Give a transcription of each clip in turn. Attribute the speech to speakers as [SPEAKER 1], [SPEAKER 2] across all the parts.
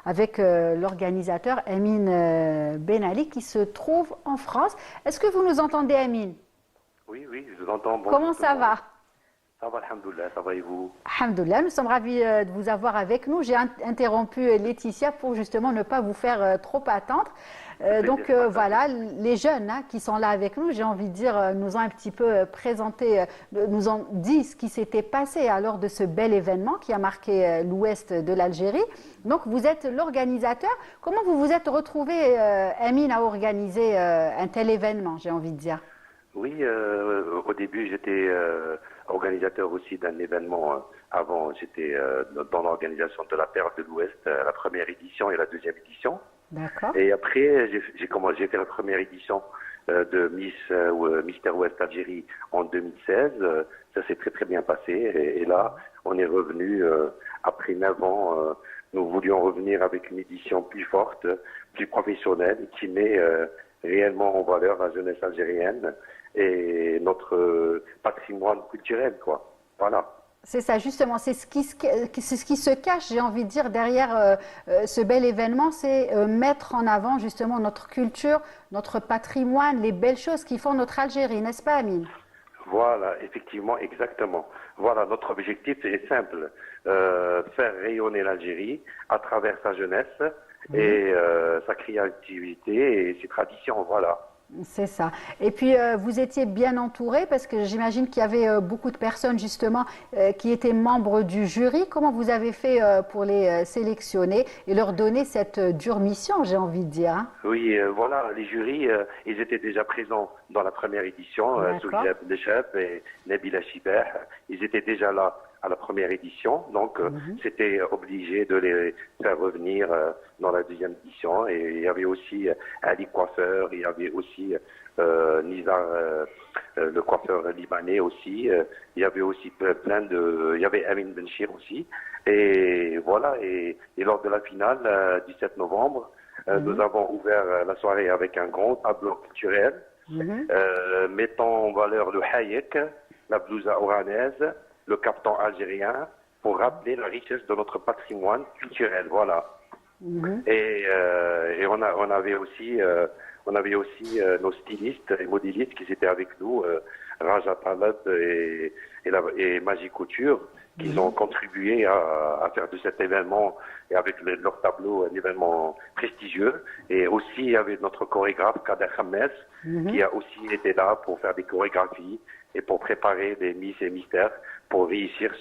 [SPEAKER 1] avec l'organisateur Amine Ben Ali qui se trouve en France. Est-ce que vous nous entendez, Amine?
[SPEAKER 2] Oui, oui, je vous entends. Bonjour
[SPEAKER 1] Comment
[SPEAKER 2] tout le
[SPEAKER 1] ça
[SPEAKER 2] monde.
[SPEAKER 1] va?
[SPEAKER 2] Ça va, alhamdoulilah, ça va et vous?
[SPEAKER 1] Alhamdoulilah, nous sommes ravis de vous avoir avec nous. J'ai interrompu Laetitia pour justement ne pas vous faire trop attendre.
[SPEAKER 2] Plaisir partagé.
[SPEAKER 1] Voilà, les jeunes qui sont là avec nous, j'ai envie de dire, nous ont un petit peu présenté, nous ont dit ce qui s'était passé lors de ce bel événement qui a marqué l'ouest de l'Algérie. Donc vous êtes l'organisateur. Comment vous vous êtes retrouvé, Amine, à organiser un tel événement, j'ai envie de dire?
[SPEAKER 2] Oui, au début, j'étais organisateur aussi d'un événement. Avant, j'étais dans l'organisation de la Perle de l'Ouest, la première édition et la deuxième édition.
[SPEAKER 1] D'accord.
[SPEAKER 2] Et après, j'ai fait la première édition de Mister Ouest Algérie en 2016. Ça s'est très très bien passé. Et là, on est revenu après 9 ans. Nous voulions revenir avec une édition plus forte, plus professionnelle, qui met réellement en valeur la jeunesse algérienne et notre patrimoine culturel, quoi. Voilà.
[SPEAKER 1] C'est ça, justement, c'est ce qui se cache, j'ai envie de dire, derrière ce bel événement, c'est mettre en avant justement notre culture, notre patrimoine, les belles choses qui font notre Algérie, n'est-ce pas, Amine?
[SPEAKER 2] Voilà, effectivement, exactement. Voilà, notre objectif est simple, faire rayonner l'Algérie à travers sa jeunesse et sa créativité et ses traditions, voilà.
[SPEAKER 1] C'est ça. Et puis, vous étiez bien entouré parce que j'imagine qu'il y avait beaucoup de personnes justement qui étaient membres du jury. Comment vous avez fait pour les sélectionner et leur donner cette dure mission, j'ai envie de dire, hein?
[SPEAKER 2] Oui, voilà, les jurys, ils étaient déjà présents dans la première édition,
[SPEAKER 1] D'accord.
[SPEAKER 2] Soulja Bdechab et Nabila Chibeh, ils étaient déjà là à la première édition, donc c'était obligé de les faire revenir dans la deuxième édition. Et il y avait aussi Ali Coiffeur, il y avait aussi Nizar, le coiffeur libanais aussi, il y avait aussi il y avait Amin Benchir aussi, et voilà, et lors de la finale, 17 novembre, nous avons ouvert la soirée avec un grand tableau culturel mettant en valeur le hayek, la blousa oranaise, le caftan algérien, pour rappeler la richesse de notre patrimoine culturel. Voilà. Et on avait aussi, nos stylistes et modélistes qui étaient avec nous, Raja Talab et Magie Couture, qui ont contribué à faire de cet événement et avec leur tableau un événement prestigieux. Et aussi il y avait notre chorégraphe Kader Khames qui a aussi été là pour faire des chorégraphies et pour préparer des Miss et Mystères pour réussir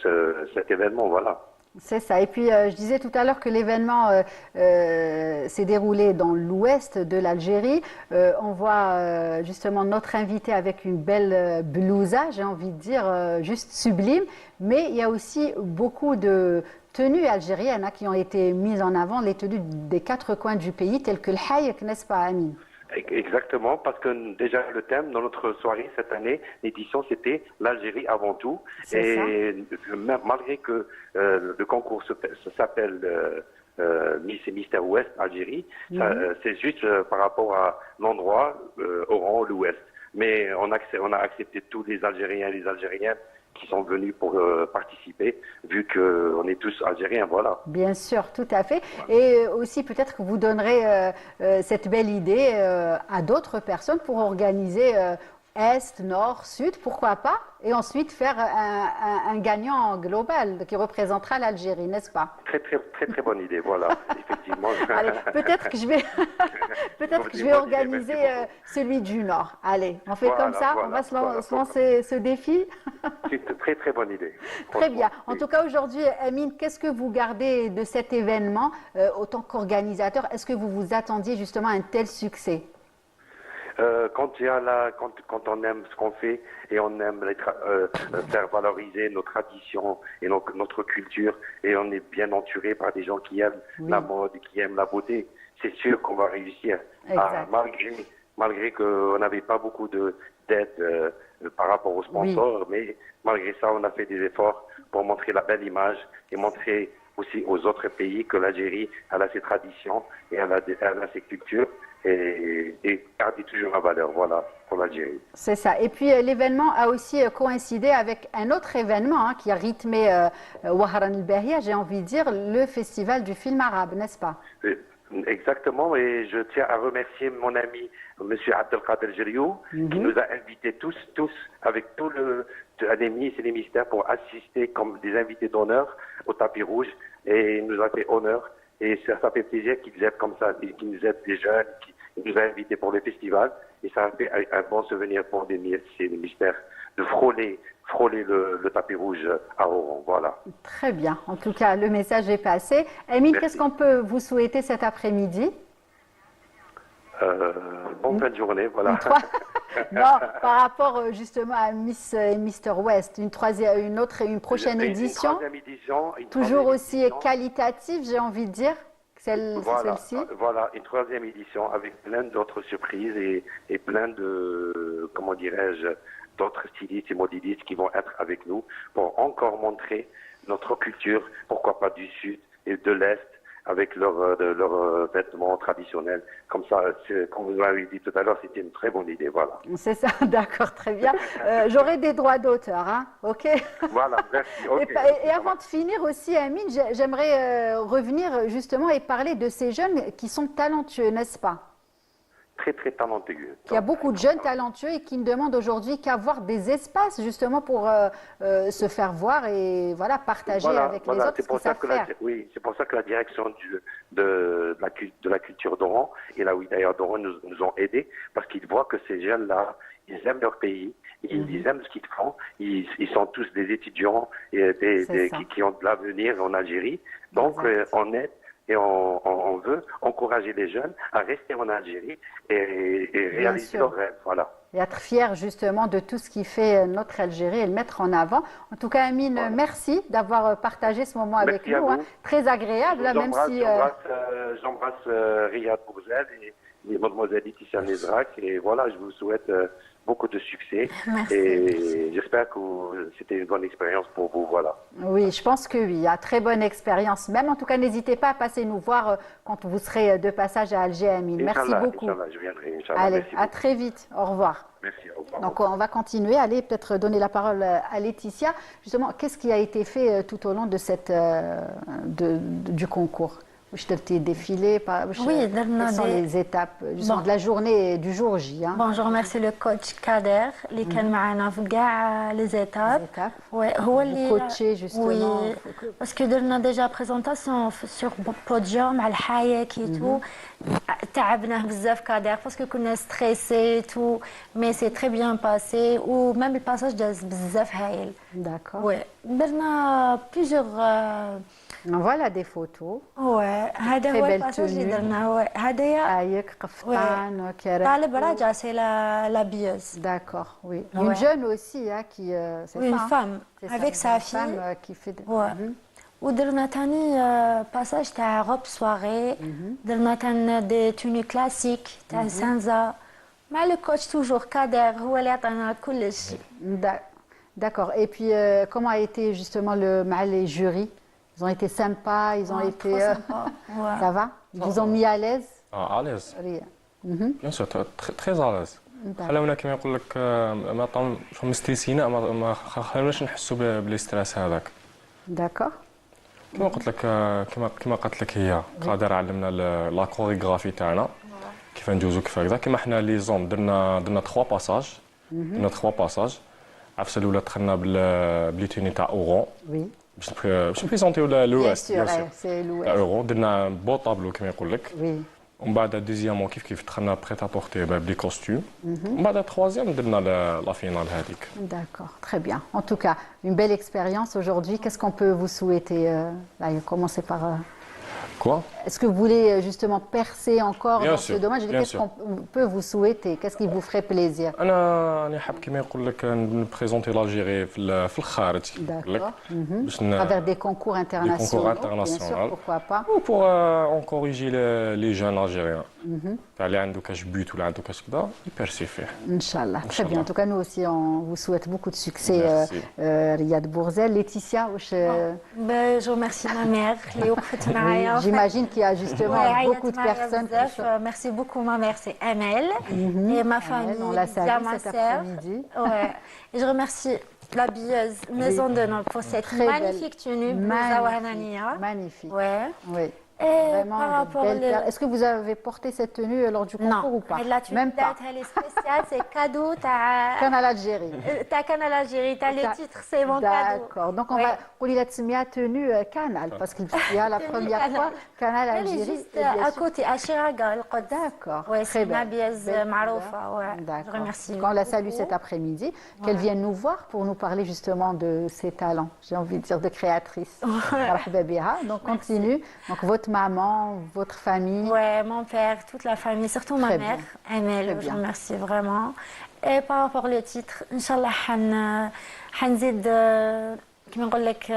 [SPEAKER 2] cet événement. Voilà.
[SPEAKER 1] C'est ça. Et puis, je disais tout à l'heure que l'événement s'est déroulé dans l'ouest de l'Algérie. On voit justement notre invité avec une belle blousa, j'ai envie de dire, juste sublime. Mais il y a aussi beaucoup de tenues algériennes qui ont été mises en avant, les tenues des 4 coins du pays, telles que le hayek, n'est-ce pas, Amine?
[SPEAKER 2] Exactement, parce que déjà le thème dans notre soirée cette année, l'édition, c'était l'Algérie avant tout. Et malgré que le concours s'appelle Miss et Mister Ouest Algérie, c'est juste par rapport à l'endroit Oran, l'Ouest. Mais on a accepté tous les Algériens et les Algériennes qui sont venus pour participer, vu qu'on est tous Algériens, voilà.
[SPEAKER 1] Bien sûr, tout à fait. Et aussi, peut-être que vous donnerez cette belle idée à d'autres personnes pour organiser Est, Nord, Sud, pourquoi pas, et ensuite faire un gagnant global qui représentera l'Algérie, n'est-ce pas?
[SPEAKER 2] Très, très, très, très bonne idée, voilà, effectivement.
[SPEAKER 1] Allez, peut-être que je vais, peut-être que je vais organiser celui du Nord. Allez, on fait comme ça, on va se lancer ce défi.
[SPEAKER 2] C'est une très, très bonne idée.
[SPEAKER 1] Très bien. En tout cas, aujourd'hui, Amine, qu'est-ce que vous gardez de cet événement autant qu'organisateur? Est-ce que vous vous attendiez justement à un tel succès?
[SPEAKER 2] Quand on aime ce qu'on fait et on aime faire valoriser nos traditions et notre culture, et on est bien entouré par des gens qui aiment la mode, qui aiment la beauté, c'est sûr qu'on va réussir. Malgré qu'on n'avait pas beaucoup d'aide par rapport aux sponsors, mais malgré ça, on a fait des efforts pour montrer la belle image et montrer aussi aux autres pays que l'Algérie, elle a ses traditions et elle a ses cultures. et garder toujours la valeur, voilà, pour l'Algérie.
[SPEAKER 1] C'est ça. Et puis l'événement a aussi coïncidé avec un autre événement qui a rythmé Wahran el-Bahia, j'ai envie de dire, le festival du film arabe, n'est-ce pas?
[SPEAKER 2] Exactement, et je tiens à remercier mon ami M. Abdelkader Jeriou, qui nous a invités tous, avec tout les ministres et les ministères pour assister comme des invités d'honneur au tapis rouge, et il nous a fait honneur, et ça fait plaisir qu'ils aident comme ça, qu'ils nous aident des jeunes, qu'ils nous a invités pour le festival, et ça a fait un bon souvenir pour des ministres et les ministères de frôler le tapis rouge à Oran, voilà.
[SPEAKER 1] Très bien. En tout cas, le message est passé. Amine, qu'est-ce qu'on peut vous souhaiter cet après-midi?
[SPEAKER 2] Bonne fin de journée, voilà.
[SPEAKER 1] Non, par rapport justement à Miss et Mr. West, une prochaine édition, toujours aussi qualitative, j'ai envie de dire, celle-ci.
[SPEAKER 2] Voilà, une troisième édition avec plein d'autres surprises et plein de, comment dirais-je, d'autres stylistes et modélistes qui vont être avec nous pour encore montrer notre culture, pourquoi pas du Sud et de l'Est, avec leurs vêtements traditionnels. Comme ça, comme vous m'avez dit tout à l'heure, c'était une très bonne idée, voilà.
[SPEAKER 1] C'est ça, d'accord, très bien. J'aurai des droits d'auteur, hein, ok?
[SPEAKER 2] Voilà, merci. Okay.
[SPEAKER 1] Et avant de finir aussi, Amine, j'aimerais revenir justement et parler de ces jeunes qui sont talentueux, n'est-ce pas?
[SPEAKER 2] Très talentueux.
[SPEAKER 1] Il y a beaucoup de jeunes talentueux et qui ne demandent aujourd'hui qu'avoir des espaces justement pour se faire voir et voilà, partager avec les autres ce qu'ils savent faire.
[SPEAKER 2] Oui, c'est pour ça que la direction de la culture d'Oran et la Wilaya d'Oran nous ont aidés parce qu'ils voient que ces jeunes-là, ils aiment leur pays, ils aiment ce qu'ils font, ils sont tous des étudiants qui ont de l'avenir en Algérie. Donc on aide. Et on veut encourager les jeunes à rester en Algérie et réaliser leurs rêves. Voilà.
[SPEAKER 1] Et être fiers justement de tout ce qui fait notre Algérie et le mettre en avant. En tout cas, Amine, merci d'avoir partagé ce moment avec nous. Hein. Très agréable, même si...
[SPEAKER 2] J'embrasse Riyad Bourzel et mademoiselle Laetitia Nezrak. Et voilà, je vous souhaite beaucoup de succès.
[SPEAKER 1] Merci.
[SPEAKER 2] Et j'espère que c'était une bonne expérience pour vous. Voilà.
[SPEAKER 1] Oui, je pense que oui, très bonne expérience. Même en tout cas, n'hésitez pas à passer nous voir quand vous serez de passage à Alger, Amine. Merci beaucoup.
[SPEAKER 2] Inch'Allah, je viendrai. Inch'Allah,
[SPEAKER 1] allez,
[SPEAKER 2] merci
[SPEAKER 1] à très vite. Au revoir.
[SPEAKER 2] Merci, au revoir.
[SPEAKER 1] Donc on va continuer. Allez, peut-être donner la parole à Laetitia. Justement, qu'est-ce qui a été fait tout au long de du concours? Défilé,
[SPEAKER 3] oui,
[SPEAKER 1] quelles sont les étapes de la journée du jour J?
[SPEAKER 3] Bon, je remercie le coach Kader qui était معنا في كاع les étapes.
[SPEAKER 1] Ouais, هو اللي coaché justement.
[SPEAKER 3] Oui, parce que درنا déjà présentation sur podium على الحياة et tout. تعبناه بزاف Kader parce que كنا stressés et tout, mais c'est très bien passé ou même le passage داز بزاف هايل.
[SPEAKER 1] D'accord.
[SPEAKER 3] Ouais, درنا plusieurs
[SPEAKER 1] Voilà des photos.
[SPEAKER 3] هذا هو الباساج اللي درناه. هذايا
[SPEAKER 1] هايك قفطان وكرا.
[SPEAKER 3] طالب راجع سي لا bieuse.
[SPEAKER 1] D'accord, oui. Une jeune aussi qui
[SPEAKER 3] une femme avec sa fille
[SPEAKER 1] qui fait
[SPEAKER 3] ودرنا ثاني باساج تاع روب سواري. درنا ثاني دي توني كلاسيك تاع سانزا مع لو كوتش توجور كادر هو اللي عطانا كل شيء.
[SPEAKER 1] D'accord. Et puis comment a été justement les jurys? Ils ont été sympas, ils ont été... Ça va? Ils vous ont mis à l'aise?
[SPEAKER 4] À l'aise. Bien sûr, très à l'aise. خلونا كما يقول لك ما مستريسين ما خلوناش نحسوا بالاسترس هذاك.
[SPEAKER 1] D'accord.
[SPEAKER 4] كما قلت لك كما قالت لك هي قادر علمنا لا كوريغرافي تاعنا كيف ندوزو كيف هكذا كما حنا لي زون درنا 3 باساج. درنا 3 باساج. عفسه الاولى دخلنا بلي توني تاع اورون.
[SPEAKER 1] Oui.
[SPEAKER 4] باش نبريزونتيو لوست
[SPEAKER 1] بيان سور سي لوست
[SPEAKER 4] اورو درنا بو طابلو كما يقول لك
[SPEAKER 1] وي
[SPEAKER 4] ومن بعد دوزيامون كيف دخلنا بريت ابورتي بلي كوستيم ومن بعد تروازيام درنا لا فينال هذيك.
[SPEAKER 1] D'accord, très bien. En tout cas, une belle expérience aujourd'hui. Qu'est-ce qu'on peut vous souhaiter? Là, commencer par
[SPEAKER 4] Quoi?
[SPEAKER 1] Est-ce que vous voulez justement percer encore
[SPEAKER 4] bien
[SPEAKER 1] dans
[SPEAKER 4] sûr,
[SPEAKER 1] ce domaine? Qu'est-ce qu'on peut vous souhaiter? Qu'est-ce qui vous ferait plaisir?
[SPEAKER 4] أنا حاب كما يقول لك نبريزونتي l'Algérie في الخارج.
[SPEAKER 1] D'accord. À travers des concours internationaux.
[SPEAKER 4] Des concours internationaux.
[SPEAKER 1] Bien sûr, pourquoi pas?
[SPEAKER 4] Ou pour encourager les jeunes Algériens. اللي عنده كاش بيوت ولا عنده كاش كذا يبرسي فيه.
[SPEAKER 1] Inch'Allah. Très bien. En tout cas, nous aussi, on vous souhaite beaucoup de succès, Riyad Bourzel. Laetitia,
[SPEAKER 3] je remercie ma mère qui est au
[SPEAKER 1] j'imagine qu'il y a justement beaucoup de personnes qui sont...
[SPEAKER 3] Merci beaucoup, ma mère, c'est Amel. Et ma famille,
[SPEAKER 1] on la salue
[SPEAKER 3] ma
[SPEAKER 1] cet
[SPEAKER 3] sœur.
[SPEAKER 1] après-midi.
[SPEAKER 3] Ouais. Et je remercie la billeuse Maison de Nantes pour cette
[SPEAKER 1] Très
[SPEAKER 3] magnifique tenue, Blouza Wahanania.
[SPEAKER 1] Magnifique.
[SPEAKER 3] Ouais.
[SPEAKER 1] Oui.
[SPEAKER 3] Et
[SPEAKER 1] Vraiment
[SPEAKER 3] par
[SPEAKER 1] de
[SPEAKER 3] rapport
[SPEAKER 1] belles perles. Est-ce que vous avez porté cette tenue lors du concours ou pas? Même pas.
[SPEAKER 3] Elle est spéciale, c'est cadeau.
[SPEAKER 1] Canal Algérie.
[SPEAKER 3] T'as Canal Algérie, t'as les titres, c'est mon cadeau.
[SPEAKER 1] D'accord. Donc on va rouler la tsemia tenue Canal parce qu'il y a la première fois Canal
[SPEAKER 3] Elle est
[SPEAKER 1] Algérie.
[SPEAKER 3] juste à côté, à Chiraga, le Quds.
[SPEAKER 1] D'accord.
[SPEAKER 3] Ouais,
[SPEAKER 1] Très
[SPEAKER 3] c'est
[SPEAKER 1] belle.
[SPEAKER 3] ma biaise maroufa. Ouais. Je
[SPEAKER 1] D'accord.
[SPEAKER 3] remercie.
[SPEAKER 1] On la salue cet après-midi. Qu'elle vienne nous voir pour nous parler justement de ses talents. J'ai envie de dire de créatrice. Marhaba biha. Donc continue. Donc votre maman, votre famille.
[SPEAKER 3] Ouais, mon père, toute la famille, surtout ma
[SPEAKER 1] Très
[SPEAKER 3] mère,
[SPEAKER 1] bien.
[SPEAKER 3] Amel,
[SPEAKER 1] Très
[SPEAKER 3] je
[SPEAKER 1] bien.
[SPEAKER 3] remercie vraiment. Et par rapport au titre, Inch'Allah, حنزيد كما نقول لك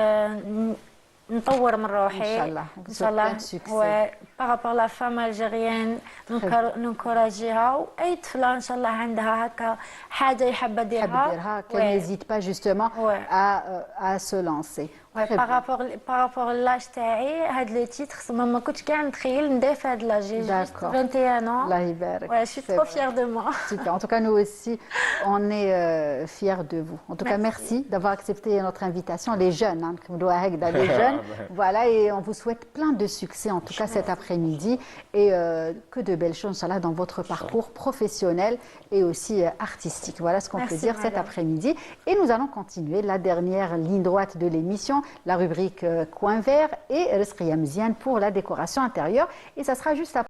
[SPEAKER 3] نطور من روحي.
[SPEAKER 1] Inch'Allah.
[SPEAKER 3] ان شاء الله.
[SPEAKER 1] Plein de succès.
[SPEAKER 3] Ouais, par rapport à la femme algérienne ننكوراجيها واي طفله ان شاء الله عندها هكا حاجه يحب
[SPEAKER 1] تحب
[SPEAKER 3] ديرها.
[SPEAKER 1] ديرها qu'elle n'hésite pas justement
[SPEAKER 3] Ouais.
[SPEAKER 1] à se lancer.
[SPEAKER 3] Ouais,
[SPEAKER 1] Très bien.
[SPEAKER 3] par rapport à l'âge تاعي هاد لو تيتر ما كنتش كاع نتخيل ندير في هاد لاج. J'ai juste
[SPEAKER 1] D'accord.
[SPEAKER 3] 21 ans.
[SPEAKER 1] Allah يبارك.
[SPEAKER 3] Ouais, je suis
[SPEAKER 1] C'est
[SPEAKER 3] trop
[SPEAKER 1] vrai.
[SPEAKER 3] fière de moi.
[SPEAKER 1] Super. En tout cas, nous aussi, on est fiers de vous. En tout cas, merci d'avoir accepté notre invitation. Les jeunes, hein, comme doit être les jeunes. Voilà, et on vous souhaite plein de succès, en tout cas cet après-midi, et que de belles choses, Inch'Allah, dans votre parcours professionnel et aussi artistique. Voilà ce qu'on peut
[SPEAKER 3] Merci,
[SPEAKER 1] dire cet
[SPEAKER 3] madame.
[SPEAKER 1] après-midi. Et nous allons continuer la dernière ligne droite de l'émission, la rubrique Coin vert et Rizqia Mziane pour la décoration intérieure. Et ça sera juste après.